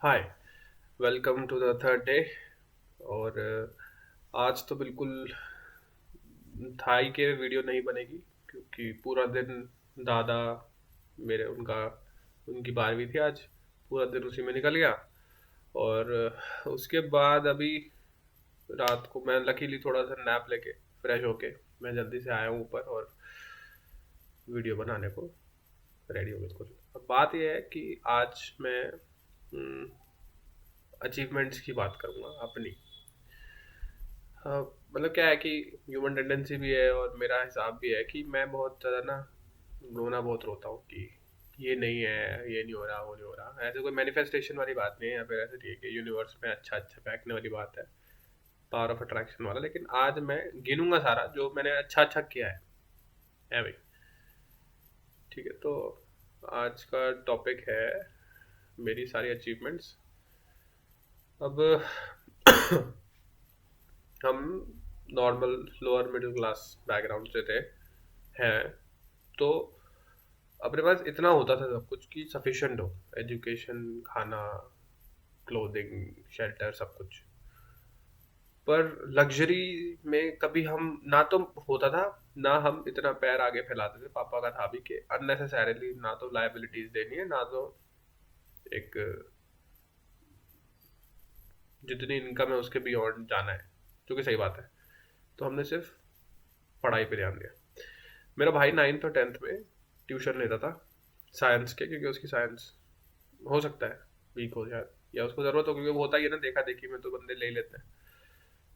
Hi. Welcome to the third day. और आज तो बिल्कुल थाई के वीडियो नहीं बनेगी क्योंकि पूरा दिन दादा मेरे उनका उनकी 12वीं थी आज। पूरा दिन उसी में निकल गया। और उसके बाद अभी रात को मैं लकीली थोड़ा सा नैप लेके फ्रेश होके मैं जल्दी से आया हूँ ऊपर और वीडियो बनाने को रेडी हूँ बिल्कुल। अब बात यह है कि आज मैं अचीवमेंट्स की बात करूँगा अपनी। हाँ, मतलब क्या है कि ह्यूमन टेंडेंसी भी है और मेरा हिसाब भी है कि मैं बहुत ज़्यादा ना रोना बहुत रोता हूँ कि ये नहीं है, ये नहीं हो रहा, वो नहीं हो रहा। ऐसे कोई मैनिफेस्टेशन वाली बात नहीं है या फिर ऐसे ठीक है यूनिवर्स में अच्छा अच्छा फेंकने वाली बात है, पावर ऑफ अट्रैक्शन वाला। लेकिन आज मैं गिनूंगा सारा जो मैंने अच्छा अच्छा किया है भाई। ठीक है, तो आज का टॉपिक है मेरी सारी अचीवमेंट्स। अब हम normal lower middle class background से थे हैं, तो अपने पास इतना होता था सब कुछ कि सफिशिएंट हो, एजुकेशन, खाना, क्लोथिंग, शेल्टर, सब कुछ। पर लग्जरी में कभी हम ना तो होता था, ना हम इतना पैर आगे फैलाते थे। पापा का था भी कि अननेसेसरीली ना तो लाइबिलिटीज देनी है, ना तो एक जितनी इनकम है उसके बियॉन्ड जाना है, जो कि सही बात है। तो हमने सिर्फ पढ़ाई पे ध्यान दिया। मेरा भाई 9th और 10th में ट्यूशन लेता था साइंस के, क्योंकि उसकी साइंस हो सकता है वीक हो जाए या उसको जरूरत हो, क्योंकि वो होता ही है ना, देखा देखी में तो बंदे ले ही लेते हैं।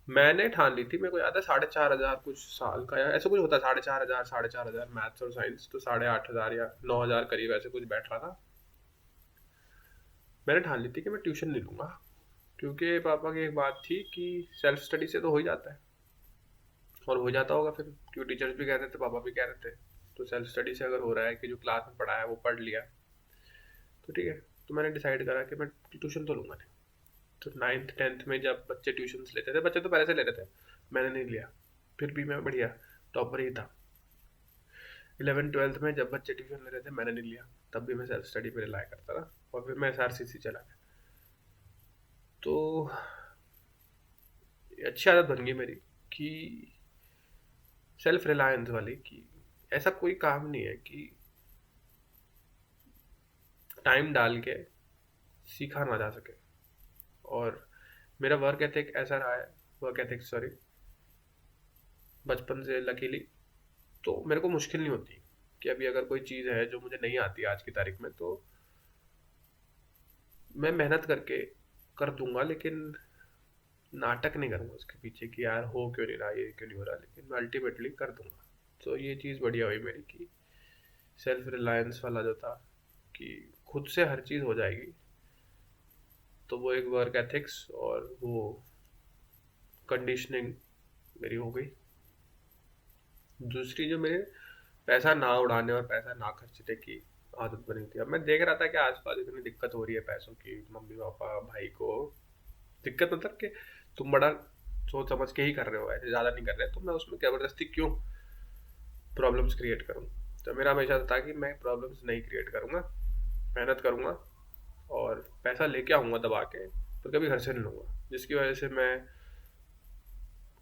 मैंने ठान ली थी, मेरे को याद है 4,500 कुछ साल का या ऐसा कुछ होता है, 4,500 4,500 मैथ्स और साइंस, तो 8,500 या 9,000 करीब ऐसे कुछ बैठ रहा था। मैंने ठान ली थी कि मैं ट्यूशन नहीं लूंगा, क्योंकि पापा की एक बात थी कि सेल्फ स्टडी से तो हो ही जाता है और हो जाता होगा फिर, क्योंकि टीचर्स भी कह रहे थे, पापा भी कह रहे थे। तो सेल्फ स्टडी से अगर हो रहा है कि जो क्लास में पढ़ा है वो पढ़ लिया तो ठीक है। तो मैंने डिसाइड करा कि मैं ट्यूशन तो लूंगा नहीं। तो 9th 10th में जब बच्चे ट्यूशन लेते थे, बच्चे तो पहले से ले रहे थे, मैंने नहीं लिया। फिर भी मैं बढ़िया टॉपर ही था। 11th 12th में जब बच्चे ट्यूशन ले रहे थे, मैंने नहीं लिया। तब भी मैं सेल्फ स्टडी पे रिलाई करता था और फिर मैं SRCC चला गया। तो ये अच्छी आदत बन गई मेरी कि सेल्फ रिलायंस वाली, कि ऐसा कोई काम नहीं है कि टाइम डाल के सीखा ना जा सके। और मेरा वर्क एथिक ऐसा रहा है, वर्क एथिक सॉरी, बचपन से लकीली, तो मेरे को मुश्किल नहीं होती कि अभी अगर कोई चीज़ है जो मुझे नहीं आती आज की तारीख में, तो मैं मेहनत करके कर दूंगा। लेकिन नाटक नहीं करूंगा उसके पीछे कि यार हो क्यों नहीं रहा, ये क्यों नहीं हो रहा, लेकिन मैं अल्टीमेटली कर दूंगा। तो ये चीज़ बढ़िया हुई मेरी कि सेल्फ रिलायंस वाला जो था कि खुद से हर चीज़ हो जाएगी, तो वो एक वर्क एथिक्स और वो कंडीशनिंग मेरी हो गई। दूसरी जो मेरे पैसा ना उड़ाने और पैसा ना खर्चने की आदत बनी थी। अब मैं देख रहा था कि आसपास इतनी दिक्कत हो रही है पैसों की, मम्मी पापा भाई को दिक्कत, मतलब कि तुम बड़ा सोच समझ के ही कर रहे हो, ऐसे ज़्यादा नहीं कर रहे, तो मैं उसमें ज़बरदस्ती क्यों प्रॉब्लम्स क्रिएट करूँ। तो मेरा हमेशा था कि मैं प्रॉब्लम्स नहीं क्रिएट करूँगा, मेहनत करूँगा और पैसा लेके आऊँगा दबा के, पर कभी घर से नहीं लूँगा। जिसकी वजह से मैं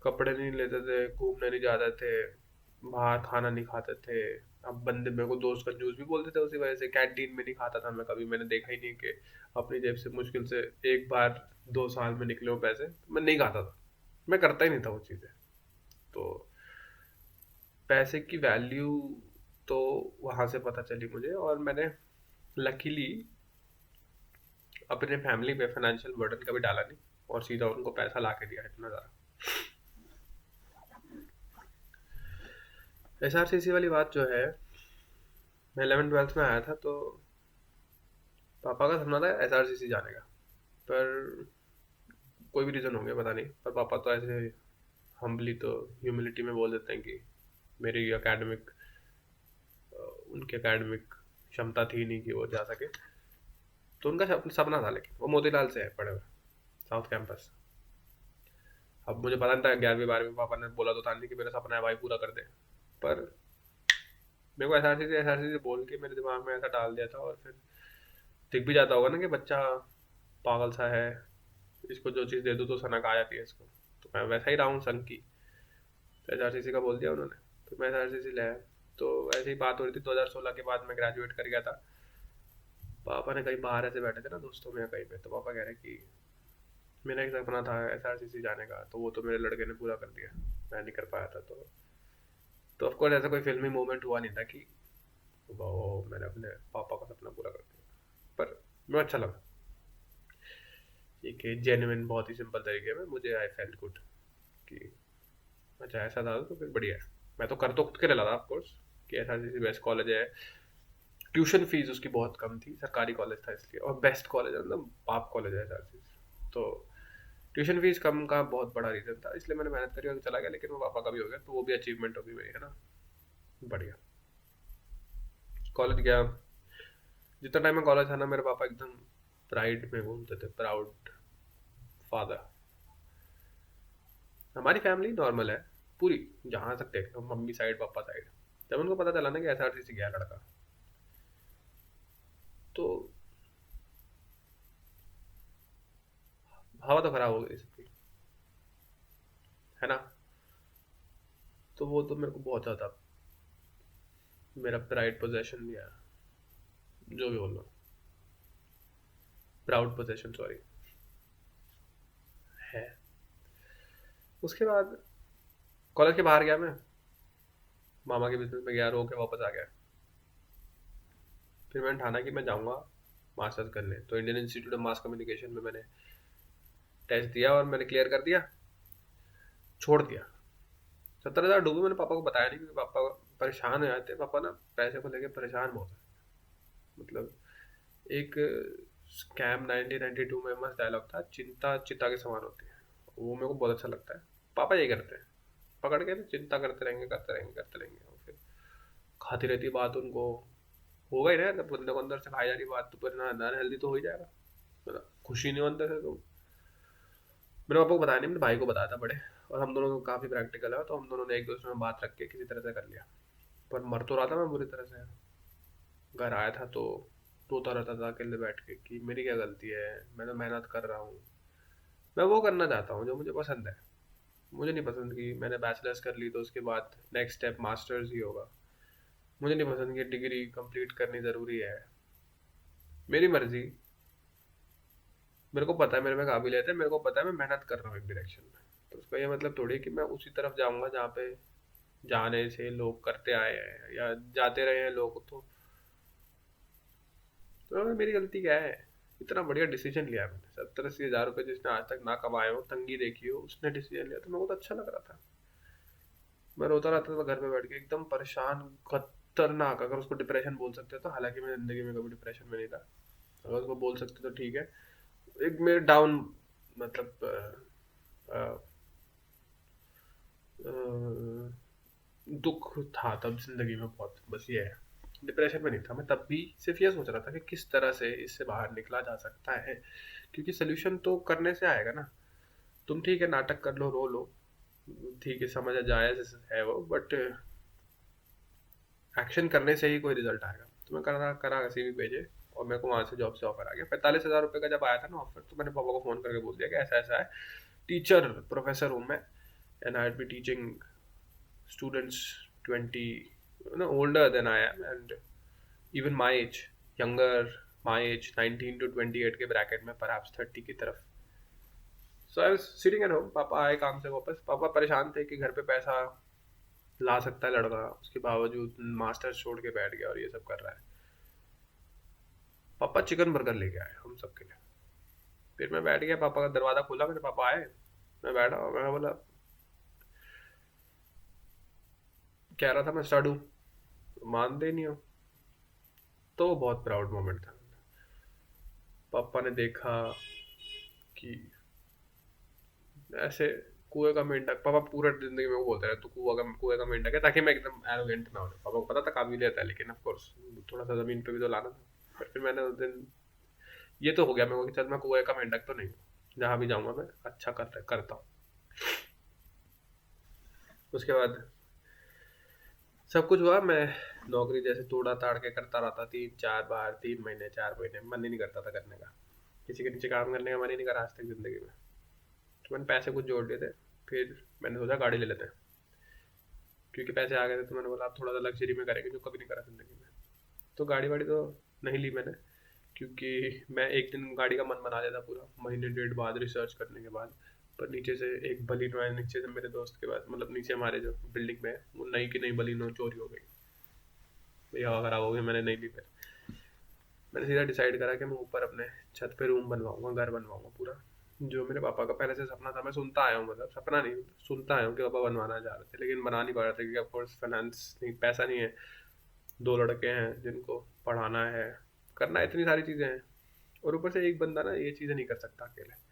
कपड़े नहीं लेते थे, घूमने नहीं जाते थे, बाहर खाना नहीं खाते थे। अब बंदे मेरे को दोस्त कंजूस भी बोलते थे, उसी वजह से कैंटीन में नहीं खाता था मैं कभी। मैंने देखा ही नहीं कि अपनी जेब से मुश्किल से एक बार 2 साल में निकले हो पैसे, मैं नहीं खाता था, मैं करता ही नहीं था वो चीज़ें। तो पैसे की वैल्यू तो वहाँ से पता चली मुझे, और मैंने लकीली अपने फैमिली पे फाइनेंशियल बर्डन कभी डाला नहीं और सीधा उनको पैसा ला के दिया इतना ज़्यादा। SRCC वाली बात जो है, मैं 11th 12th में आया था, तो पापा का सपना था SRCC जाने का। पर कोई भी रीज़न हो गया पता नहीं, पर पापा तो ऐसे हम्बली तो ह्यूमिलिटी में बोल देते हैं कि मेरी एकेडमिक उनकी एकेडमिक क्षमता थी नहीं कि वो जा सके। तो उनका सपना था, लेकिन वो मोतीलाल से है पढ़े हुए, साउथ कैंपस। अब मुझे पता नहीं था, 11वीं 12वीं में पापा ने बोला तो था नहीं कि मेरा सपना है भाई पूरा कर दे। पर मेरे को SRCC बोल के मेरे दिमाग में ऐसा डाल दिया था, और फिर दिख भी जाता होगा ना कि बच्चा पागल सा है, इसको जो चीज़ दे दूँ तो सनक आ जाती है इसको। तो मैं वैसा ही रहा हूँ संग की। तो एसआरसीसी का बोल दिया उन्होंने, तो मैं एसआरसीसी ले आया। तो ऐसी ही बात हो रही थी 2016 के बाद, मैं ग्रेजुएट कर गया था। पापा ने कहीं बाहर ऐसे बैठे थे ना दोस्तों में या कहीं पे, तो पापा कह रहे कि मेरा एक सपना था एसआरसीसी जाने का, तो वो तो मेरे लड़के ने पूरा कर दिया, मैं नहीं कर पाया था। तो ऑफकोर्स ऐसा कोई फिल्मी मोमेंट हुआ नहीं था कि वो मैंने अपने पापा का सपना पूरा कर दिया, पर मुझे अच्छा लगा। एक जेन्युइन बहुत ही सिंपल तरीके में मुझे आई फेल्ट गुड कि अच्छा ऐसा था तो फिर बढ़िया है। मैं तो कर तो खुद के लिए लगा ऑफकोर्स कि एसआरसीसी बेस्ट कॉलेज है। ट्यूशन फीस उसकी बहुत कम थी, सरकारी कॉलेज था इसलिए, और बेस्ट कॉलेज है, मतलब पाप कॉलेज है एसआरसीसी। तो ट्यूशन फीस कम का बहुत बड़ा रीज़न था, इसलिए मैंने मेहनत करी और चला गया। लेकिन वो पापा का भी हो गया, तो वो भी अचीवमेंट होगी मेरी, है ना। बढ़िया। कॉलेज गया, जितना टाइम में कॉलेज था ना, मेरे पापा एकदम प्राइड में घूमते थे, प्राउड फादर। हमारी फैमिली नॉर्मल है पूरी, जहाँ तक देख लो, मम्मी साइड पापा साइड। जब उनको पता चला ना कि एसआरसीसी गया लड़का, तो हवा तो खराब हो गई सबकी, है ना। तो वो तो मेरे को बहुत ज़्यादा, मेरा प्राइड पोजेशन दिया, जो भी बोलो, प्राउड पोजेशन सॉरी, है। उसके बाद कॉलेज के बाहर गया मैं, मामा के बिजनेस में गया, रो के वापस आ गया। फिर मैंने ठाना कि मैं जाऊंगा मास्टर्स करने। तो Indian institute of mass communication में मैंने टेस्ट दिया और मैंने क्लियर कर दिया, छोड़ दिया। 70,000 डूबे, मैंने पापा को बताया नहीं, क्योंकि पापा परेशान हो जाते हैं। पापा ना पैसे को लेके परेशान बहुत है। मतलब एक स्कैम 1992 में मस्त डायलॉग था, चिंता चिता के समान होती है, वो मेरे को बहुत अच्छा लगता है। पापा यही करते हैं, पकड़ के ना चिंता करते रहेंगे करते रहेंगे करते रहेंगे, और फिर खाती रहती बात उनको। होगा ही ना, जब बंदे को अंदर से खाई जा रही बात, तो फिर ना अनहेल्दी तो हो ही जाएगा, मतलब खुशी नहीं हो अंदर से। तो मेरे पापा को बताया नहीं, मेरे भाई को बताया था बड़े, और हम दोनों को काफ़ी प्रैक्टिकल है, तो हम दोनों ने एक दूसरे में बात रख के किसी तरह से कर लिया। पर मर तो रहा था मैं बुरी तरह से। घर आया था तो रोता रहता था अकेले बैठ के कि मेरी क्या गलती है, मैं तो मेहनत कर रहा हूँ, मैं वो करना चाहता हूँ जो मुझे पसंद है। मुझे नहीं पसंद कि मैंने बैचलर्स कर ली तो उसके बाद नेक्स्ट स्टेप मास्टर्स ही होगा। मुझे नहीं पसंद कि डिग्री कंप्लीट करनी ज़रूरी है। मेरी मर्जी, मेरे को पता है मेरे में काबिलियत है, मेरे को पता है मैं मेहनत कर रहा हूँ एक डायरेक्शन में। तो उसका ये मतलब थोड़ी है कि मैं उसी तरफ जाऊंगा जहाँ पे जाने से लोग करते आए हैं या जाते रहे हैं लोग। तो मेरी गलती क्या है, इतना बढ़िया डिसीजन लिया मैंने। 70-80 हज़ार रुपये जिसने आज तक ना कमाए हो, तंगी देखी हो, उसने डिसीजन लिया, तो मेरे को तो अच्छा लग रहा था। मैं रोता रहता था घर पे बैठ के, एकदम परेशान, खतरनाक। अगर उसको डिप्रेशन बोल सकते तो, हालांकि मैं जिंदगी में कभी डिप्रेशन में नहीं था, अगर उसको बोल सकते तो ठीक है। एक मेरे डाउन, मतलब अ, अ, दुख था तब जिंदगी में बहुत, बस ये है। डिप्रेशन में नहीं था मैं तब भी, सिर्फ ये सोच रहा था कि किस तरह से इससे बाहर निकला जा सकता है, क्योंकि सोल्यूशन तो करने से आएगा ना। तुम ठीक है नाटक कर लो, रो लो, ठीक है समझ जायज़ है वो, बट एक्शन करने से ही कोई रिजल्ट आएगा। तो मैं करा करा सीवी भेजे, और मेरे को वहाँ से जॉब से ऑफर आ गया। 45,000 रुपये का जब आया था ना ऑफर, तो मैंने पापा को फ़ोन करके बोल दिया कि ऐसा ऐसा है, टीचर प्रोफेसर हूँ मैं, and I be teaching students 20, older than I am, and even my age, younger, my age 19 to 28 के ब्रैकेट में, perhaps 30 की तरफ। So I was sitting at home, पापा आए काम से वापस। पापा परेशान थे कि घर पे पैसा ला सकता है लड़का, उसके बावजूद मास्टर्स छोड़ के बैठ गया और ये सब कर रहा है। पापा चिकन बर्गर लेके आए हम सबके लिए। फिर मैं बैठ गया, पापा का दरवाज़ा खोला, मेरे पापा आए, मैं बैठा और मैं बोला, कह रहा था मैं स्टड हूँ, मानते नहीं हो। तो वो बहुत प्राउड मोमेंट था। पापा ने देखा कि ऐसे कुएं का मेंढक, पापा पूरा जिंदगी में वो बोलते रहे तू कुएं का मेंढक है, ताकि मैं एकदम एरोगेंट ना हो। पापा को पता था काबिलियत है, लेकिन ऑफ कोर्स थोड़ा सा जमीन पे भी तो लाना था। पर फिर मैंने उस दिन ये तो हो गया मेरे को कि चल मैं कुएं का मेंढक तो नहीं हूँ, जहाँ भी जाऊंगा मैं अच्छा करता हूँ। उसके बाद सब कुछ हुआ, मैं नौकरी जैसे तोड़ा ताड़ के करता रहता, 3-4 बार, 3 महीने 4 महीने, मन ही नहीं करता था करने का। किसी के नीचे काम करने का मन ही नहीं करा आज तक ज़िंदगी में। तो मैंने पैसे कुछ जोड़ लिए थे, फिर मैंने सोचा गाड़ी ले लेते हैं, क्योंकि पैसे आ गए थे। तो मैंने बोला अब थोड़ा सा लग्जरी में करेंगे जो कभी नहीं करा ज़िंदगी में। तो गाड़ी वाड़ी तो नहीं ली मैंने, क्योंकि मैं एक दिन गाड़ी का मन बना लिया था पूरा, महीने डेढ़ बाद रिसर्च करने के बाद। पर नीचे से एक बलिनो है, नीचे से मेरे दोस्त के पास, मतलब नीचे हमारे जो बिल्डिंग में है, वो नई की नई बलिनो चोरी हो गई। ये हवा खराब हो गई, मैंने नहीं ली। फिर मैंने सीधा डिसाइड करा कि मैं ऊपर अपने छत पे रूम बनवाऊंगा, घर बनवाऊंगा पूरा। जो मेरे पापा का पहले से सपना था, मैं सुनता आया हूँ, मतलब सपना नहीं, सुनता आया हूँ कि पापा बनवाना चाह रहे थे, लेकिन बना नहीं पा रहे थे, क्योंकि ऑफकोर्स फाइनेंस नहीं, पैसा नहीं है। दो लड़के हैं जिनको पढ़ाना है, करना है, इतनी सारी चीज़ें हैं। और ऊपर से एक बंदा ना ये चीज़ें नहीं कर सकता अकेले।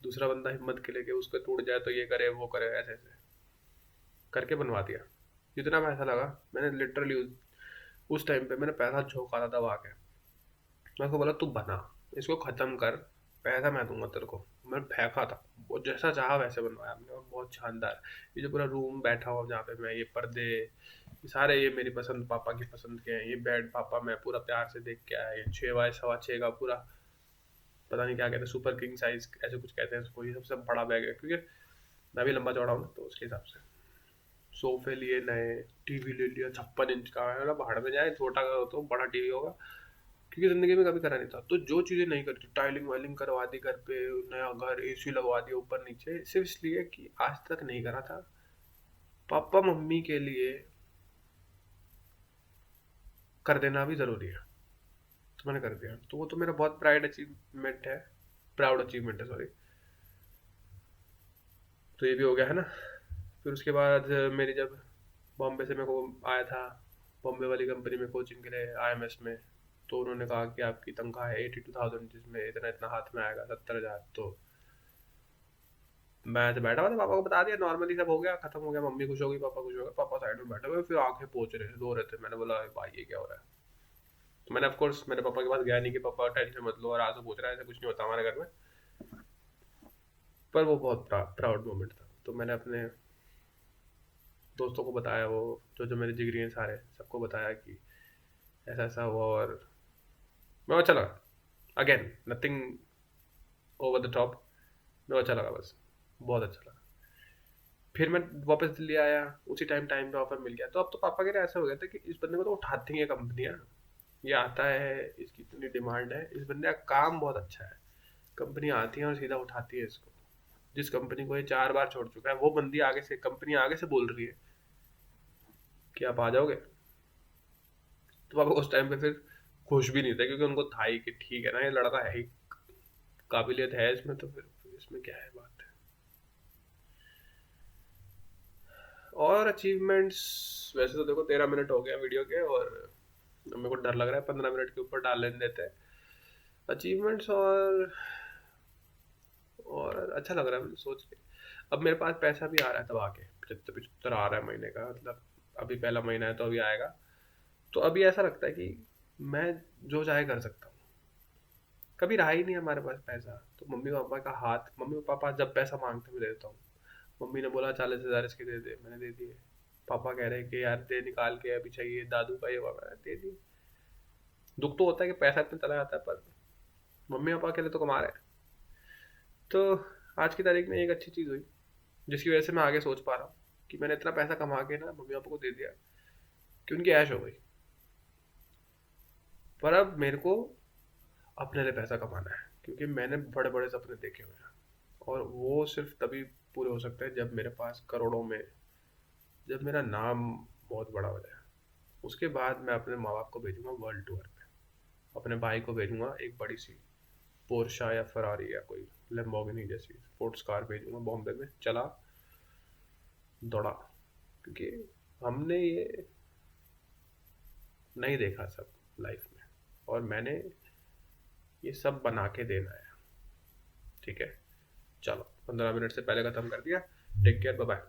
दूसरा बंदा हिम्मत के लेके उसके टूट जाए तो ये करे वो करे, ऐसे ऐसे करके बनवा दिया। जितना पैसा लगा मैंने लिटरली उस टाइम पे मैंने पैसा झोंका था दबा के। मैं उसको बोला तू बना, इसको ख़त्म कर, पैसा मैं दूंगा तेरे को। मैं फेंका था, वो जैसा चाहा वैसे बनवाया हमने, और बहुत शानदार। ये जो पूरा रूम बैठा हुआ जहाँ पे मैं, ये पर्दे, ये सारे ये मेरी पसंद, पापा की पसंद के हैं। ये बेड पापा मैं पूरा प्यार से देख के आया, ये 6 बाय 6.25 का पूरा, पता नहीं क्या कहते हैं, सुपर किंग साइज ऐसे कुछ कहते हैं इसको। ये सबसे बड़ा बैग है, क्योंकि मैं भी लंबा चौड़ा हूँ ना, तो उसके हिसाब से। सोफे लिए नए, टीवी ले लिया 56 इंच का, है ना, भाड़ में जाए, छोटा का हो तो बड़ा टीवी होगा, क्योंकि ज़िंदगी में कभी करा नहीं था। तो जो चीज़ें नहीं करी थी, टाइलिंग वाइलिंग करवा दी घर पे, नया घर, एसी लगवा दिया ऊपर नीचे, सिर्फ इसलिए कि आज तक नहीं करा था। पापा मम्मी के लिए कर देना भी ज़रूरी है, तो मैंने कर दिया। तो वो तो मेरा बहुत प्राउड अचीवमेंट है, सॉरी। तो ये भी हो गया है ना। फिर उसके बाद मेरी जब बॉम्बे से मेरे को आया था, बॉम्बे वाली कंपनी में कोचिंग के लिए, आईएमएस में। तो उन्होंने कहा कि आपकी तनख्वाह है 82,000, जिसमें इतना इतना हाथ में आएगा 70,000। तो मैं तो बैठा हुआ था, पापा को बता दिया, नॉर्मली सब हो गया, खत्म हो गया। मम्मी खुश हो गई, पापा खुश हो गए। पापा साइड में बैठे हुए, फिर आंखें पोंछ रहे रो रहे थे। मैंने बोला "अरे भाई ये क्या हो रहा है"। तो मैंने ऑफकोर्स मेरे पापा के पास गया नहीं कि पापा टेंशन मत लो और आंसू पोंछ रहा है, ऐसा कुछ नहीं होता हमारे घर में। पर वो बहुत प्राउड मोमेंट था। तो मैंने अपने दोस्तों को बताया, वो जो जो मेरे जिगरी हैं सारे, सबको बताया कि ऐसा ऐसा हुआ। और मैं अच्छा लगा, again nothing over the top, मैं अच्छा लगा बस, बहुत अच्छा लगा। फिर मैं वापस दिल्ली आया, उसी टाइम पे ऑफर मिल गया। तो अब तो पापा के लिए ऐसा हो गया था कि इस बंदे को तो उठाती हैं कंपनियाँ, ये आता है, इसकी इतनी डिमांड है, इस बंदे का काम बहुत अच्छा है, कंपनी आती है और सीधा उठाती है इसको। जिस कंपनी को ये 4 बार छोड़ चुका है, वो बंदी आगे से, कंपनी आगे से बोल रही है कि आप आ जाओगे। तो पापा उस टाइम पे फिर खुश भी नहीं थे, क्योंकि उनको था ही कि ठीक है ना, ये लड़का है ही, काबिलियत है इसमें, तो फिर इसमें क्या है बात। और अचीवमेंट्स, वैसे तो देखो 13 मिनट हो गया वीडियो के, और मेरे को डर लग रहा है 15 मिनट के ऊपर डाल लेने देते हैं अचीवमेंट्स। और अच्छा लग रहा है मुझे सोच के। अब मेरे पास पैसा भी आ रहा है दबा के, 75-75 आ रहा है महीने का, मतलब अभी पहला महीना है तो अभी आएगा। तो अभी ऐसा लगता है कि मैं जो चाहे कर सकता हूँ। कभी रहा ही नहीं हमारे पास पैसा, तो मम्मी पापा का हाथ, मम्मी पापा जब पैसा मांगते मैं दे देता हूँ। मम्मी ने बोला 40,000 इसके दे दे, मैंने दे दिए। पापा कह रहे हैं कि यार दे निकाल के, अभी चाहिए, दादू का ये हुआ, मैंने दे दिए। दुख तो होता है कि पैसा इतना चला जाता है, पर मम्मी पापा के लिए तो कमा रहे हैं। तो आज की तारीख में एक अच्छी चीज़ हुई, जिसकी वजह से मैं आगे सोच पा रहा हूँ कि मैंने इतना पैसा कमा के ना मम्मी पापा को दे दिया, कि उनकी ऐश हो गई। पर अब मेरे को अपने लिए पैसा कमाना है, क्योंकि मैंने बड़े बड़े सपने देखे हुए हैं, और वो सिर्फ तभी पूरे हो सकते हैं जब मेरे पास करोड़ों में, जब मेरा नाम बहुत बड़ा हो जाए। उसके बाद मैं अपने माँ बाप को भेजूंगा वर्ल्ड टूर पे, अपने भाई को भेजूंगा एक बड़ी सी पोर्शा या फरारी या कोई लैम्बोर्गिनी जैसी स्पोर्ट्स कार भेजूंगा, बॉम्बे में चला दौड़ा। क्योंकि हमने ये नहीं देखा सब लाइफ में, और मैंने ये सब बना के देना है। ठीक है, चलो 15 मिनट से पहले ख़त्म कर दिया। Take care, bye bye.